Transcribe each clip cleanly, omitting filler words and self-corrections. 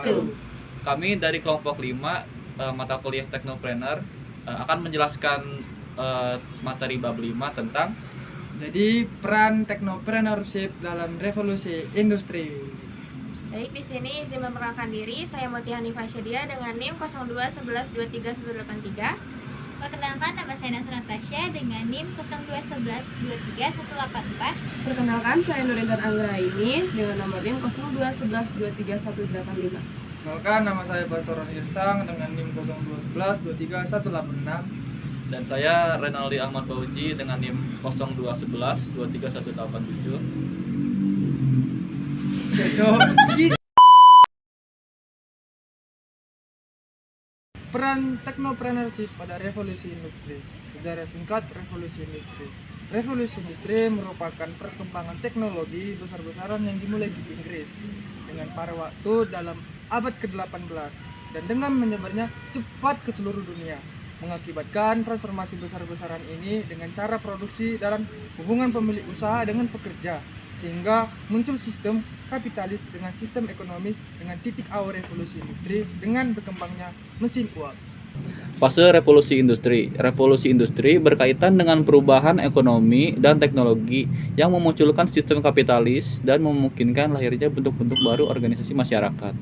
wabarakatuh. Kami dari kelompok 5 mata kuliah Teknopreneur akan menjelaskan materi bab 5 tentang jadi peran teknopreneurship dalam revolusi industri. Baik, di sini izin memperkenalkan diri, saya Mutia Hanifah Syadia dengan NIM 0211231183. Perkenalkan, nama saya Nasr Natasha dengan NIM 0211231184. Perkenalkan, saya Nurintan Anggraini dengan nomor NIM 0211231185. Perkenalkan, nama saya Basoron Irsang dengan NIM 0211231186. dan saya Renaldi Ahmad Fauji dengan NIM 0211231187. Peran teknopreneurship pada revolusi industri. Sejarah singkat revolusi industri. Revolusi industri merupakan perkembangan teknologi besar-besaran yang dimulai di Inggris dengan pada waktu dalam abad ke-18 dan dengan menyebarnya cepat ke seluruh dunia, mengakibatkan transformasi besar-besaran ini dengan cara produksi dan hubungan pemilik usaha dengan pekerja, sehingga muncul sistem kapitalis dengan sistem ekonomi dengan titik awal revolusi industri dengan berkembangnya mesin uap. Fase revolusi industri. Revolusi industri berkaitan dengan perubahan ekonomi dan teknologi yang memunculkan sistem kapitalis dan memungkinkan lahirnya bentuk-bentuk baru organisasi masyarakat.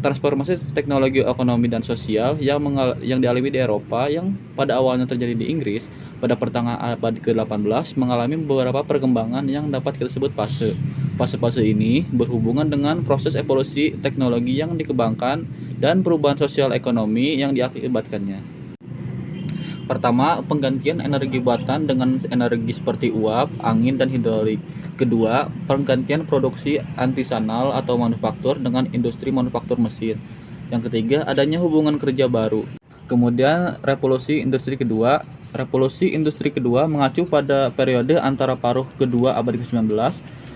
Transformasi teknologi ekonomi dan sosial yang dialami di Eropa yang pada awalnya terjadi di Inggris pada pertengahan abad ke-18 mengalami beberapa perkembangan yang dapat kita sebut fase. Fase-fase ini berhubungan dengan proses evolusi teknologi yang dikembangkan dan perubahan sosial ekonomi yang diakibatkannya. Pertama, penggantian energi buatan dengan energi seperti uap, angin, dan hidrolik. Kedua, penggantian produksi artisanal atau manufaktur dengan industri manufaktur mesin. Yang ketiga, adanya hubungan kerja baru. Kemudian, revolusi industri kedua. Revolusi industri kedua mengacu pada periode antara paruh kedua abad ke-19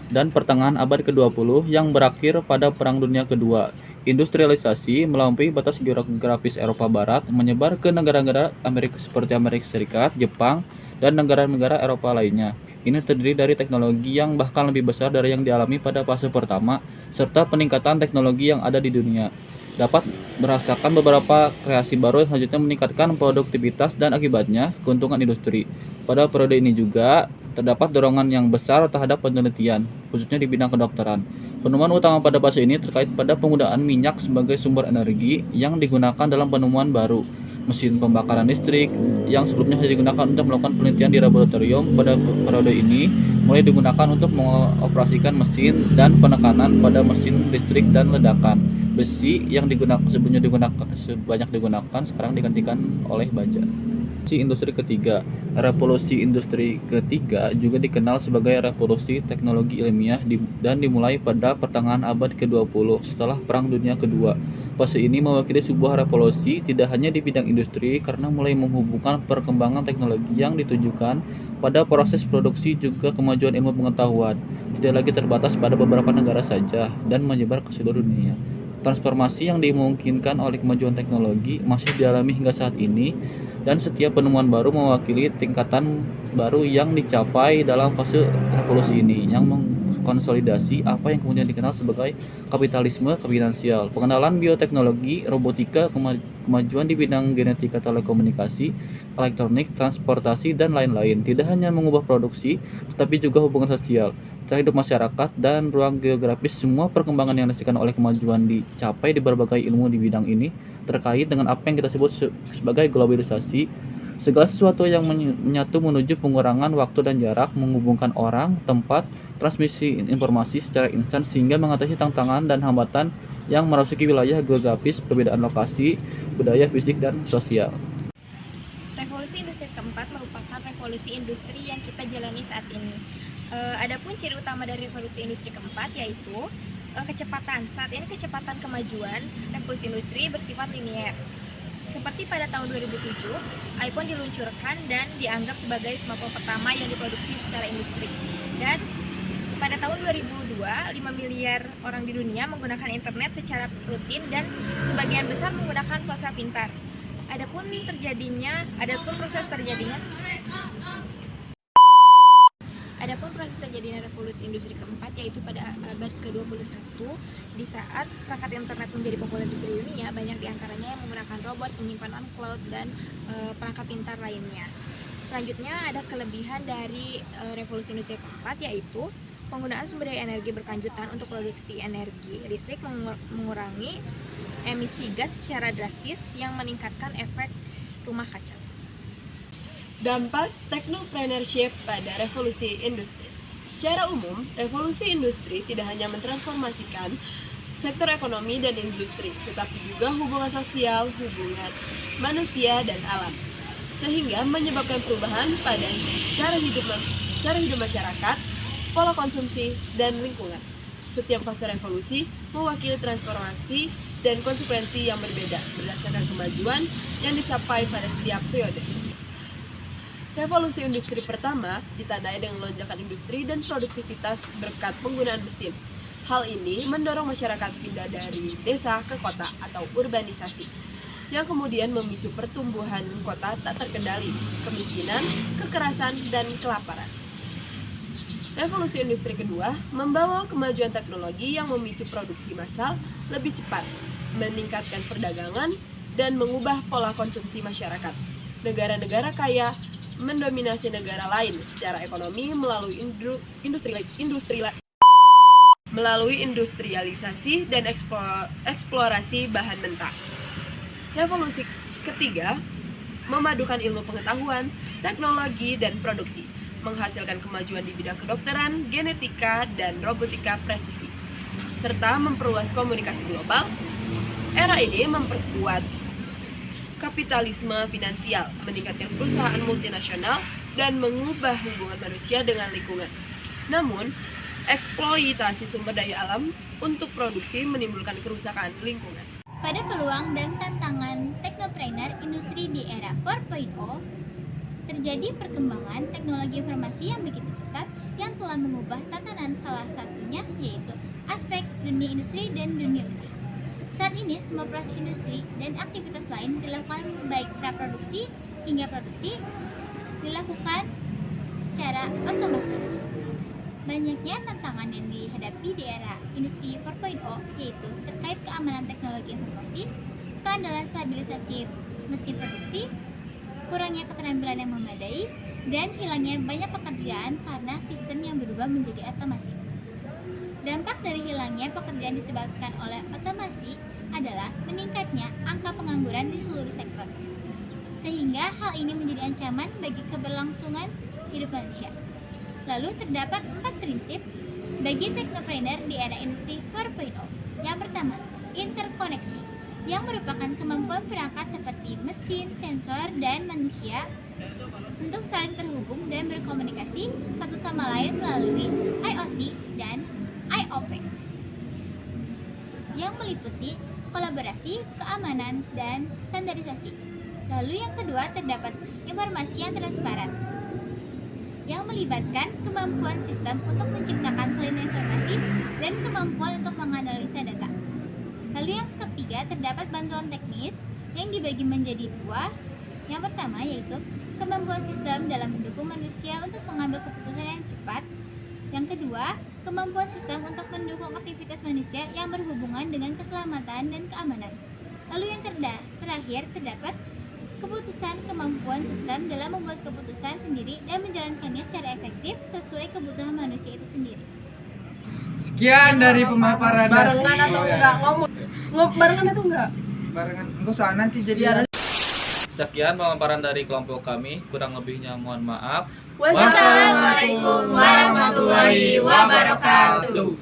dan pertengahan abad ke-20 yang berakhir pada Perang Dunia Kedua. Industrialisasi melampaui batas geografis Eropa Barat menyebar ke negara-negara seperti Amerika Serikat, Jepang, dan negara-negara Eropa lainnya. Ini terdiri dari teknologi yang bahkan lebih besar dari yang dialami pada fase pertama, serta peningkatan teknologi yang ada di dunia. Dapat merasakan beberapa kreasi baru yang selanjutnya meningkatkan produktivitas dan akibatnya keuntungan industri. Pada periode ini juga terdapat dorongan yang besar terhadap penelitian, khususnya di bidang kedokteran. Penemuan utama pada fase ini terkait pada penggunaan minyak sebagai sumber energi yang digunakan dalam penemuan baru. Mesin pembakaran listrik yang sebelumnya hanya digunakan untuk melakukan penelitian di laboratorium pada periode ini mulai digunakan untuk mengoperasikan mesin dan penekanan pada mesin listrik dan ledakan. Besi yang sebelumnya banyak digunakan sekarang digantikan oleh baja. Industri ketiga. Revolusi industri ketiga juga dikenal sebagai revolusi teknologi ilmiah dan dimulai pada pertengahan abad ke-20 setelah Perang Dunia Kedua. Fase ini mewakili sebuah revolusi tidak hanya di bidang industri karena mulai menghubungkan perkembangan teknologi yang ditujukan pada proses produksi juga kemajuan ilmu pengetahuan, tidak lagi terbatas pada beberapa negara saja dan menyebar ke seluruh dunia. Transformasi yang dimungkinkan oleh kemajuan teknologi masih dialami hingga saat ini, dan setiap penemuan baru mewakili tingkatan baru yang dicapai dalam fase revolusi ini yang mengkonsolidasi apa yang kemudian dikenal sebagai kapitalisme finansial. Pengenalan bioteknologi, robotika, kemajuan di bidang genetika, telekomunikasi, elektronik, transportasi, dan lain-lain tidak hanya mengubah produksi tetapi juga hubungan sosial, hidup masyarakat, dan ruang geografis. Semua perkembangan yang dirasakan oleh kemajuan dicapai di berbagai ilmu di bidang ini terkait dengan apa yang kita sebut sebagai globalisasi. Segala sesuatu yang menyatu menuju pengurangan waktu dan jarak, menghubungkan orang, tempat, transmisi informasi secara instan sehingga mengatasi tantangan dan hambatan yang merasuki wilayah geografis, perbedaan lokasi, budaya, fisik, dan sosial. Revolusi industri keempat merupakan revolusi industri yang kita jalani saat ini. Adapun ciri utama dari revolusi industri keempat yaitu kecepatan. Saat ini kecepatan kemajuan revolusi industri bersifat linear. Seperti pada tahun 2007, iPhone diluncurkan dan dianggap sebagai smartphone pertama yang diproduksi secara industri. Dan pada tahun 2002, 5 miliar orang di dunia menggunakan internet secara rutin dan sebagian besar menggunakan ponsel pintar. Adapun proses terjadinya revolusi industri keempat, yaitu pada abad ke-21, di saat perangkat internet menjadi populer di seluruh dunia. Banyak diantaranya yang menggunakan robot, penyimpanan cloud, dan perangkat pintar lainnya. Selanjutnya ada kelebihan dari revolusi industri keempat, yaitu penggunaan sumber daya energi berkelanjutan untuk produksi energi listrik, mengurangi emisi gas secara drastis yang meningkatkan efek rumah kaca. Dampak technopreneurship pada revolusi industri. Secara umum, revolusi industri tidak hanya mentransformasikan sektor ekonomi dan industri, tetapi juga hubungan sosial, hubungan manusia dan alam, sehingga menyebabkan perubahan pada cara hidup masyarakat, pola konsumsi, dan lingkungan. Setiap fase revolusi mewakili transformasi dan konsekuensi yang berbeda berdasarkan kemajuan yang dicapai pada setiap periode. Revolusi industri pertama ditandai dengan lonjakan industri dan produktivitas berkat penggunaan mesin. Hal ini mendorong masyarakat pindah dari desa ke kota atau urbanisasi, yang kemudian memicu pertumbuhan kota tak terkendali, kemiskinan, kekerasan, dan kelaparan. Revolusi industri kedua membawa kemajuan teknologi yang memicu produksi massal lebih cepat, meningkatkan perdagangan, dan mengubah pola konsumsi masyarakat. Negara-negara kaya mendominasi negara lain secara ekonomi melalui industrialisasi dan eksplorasi bahan mentah. Revolusi ketiga memadukan ilmu pengetahuan, teknologi, dan produksi, menghasilkan kemajuan di bidang kedokteran, genetika, dan robotika presisi, serta memperluas komunikasi global. Era ini memperkuat kapitalisme finansial, meningkatkan perusahaan multinasional, dan mengubah hubungan manusia dengan lingkungan. Namun, eksploitasi sumber daya alam untuk produksi menimbulkan kerusakan lingkungan. Pada peluang dan tantangan teknopreneur industri di era 4.0, terjadi perkembangan teknologi informasi yang begitu pesat yang telah mengubah tatanan, salah satunya yaitu aspek dunia industri dan dunia usaha. Saat ini, semua proses industri dan aktivitas lain dilakukan baik praproduksi hingga produksi dilakukan secara otomasi. Banyaknya tantangan yang dihadapi di era industri 4.0 yaitu terkait keamanan teknologi informasi, keandalan stabilisasi mesin produksi, kurangnya keterampilan yang memadai, dan hilangnya banyak pekerjaan karena sistem yang berubah menjadi otomasi. Dampak dari hilangnya pekerjaan disebabkan oleh otomasi adalah meningkatnya angka pengangguran di seluruh sektor, sehingga hal ini menjadi ancaman bagi keberlangsungan hidup manusia. Lalu terdapat 4 prinsip bagi teknopreneur di era industri 4.0. Yang pertama, interkoneksi, yang merupakan kemampuan perangkat seperti mesin, sensor, dan manusia untuk saling terhubung dan berkomunikasi satu sama lain melalui IoT dan IoT, yang meliputi kolaborasi, keamanan, dan standarisasi. Lalu yang kedua, terdapat informasi yang transparan, yang melibatkan kemampuan sistem untuk menciptakan salinan informasi dan kemampuan untuk menganalisa data. Lalu yang ketiga, terdapat bantuan teknis yang dibagi menjadi 2. Yang pertama yaitu kemampuan sistem dalam mendukung manusia untuk mengambil keputusan yang cepat. Yang kedua, kemampuan sistem untuk mendukung aktivitas manusia yang berhubungan dengan keselamatan dan keamanan. Lalu yang terakhir, terdapat kemampuan sistem dalam membuat keputusan sendiri dan menjalankannya secara efektif sesuai kebutuhan manusia itu sendiri. Sekian dari pemaparan. Barengan atau enggak ngomong? Barengan atau enggak? Barengan, enggak usah nanti jadi. Sekian pemaparan dari kelompok kami, kurang lebihnya mohon maaf. Wassalamualaikum warahmatullahi wabarakatuh.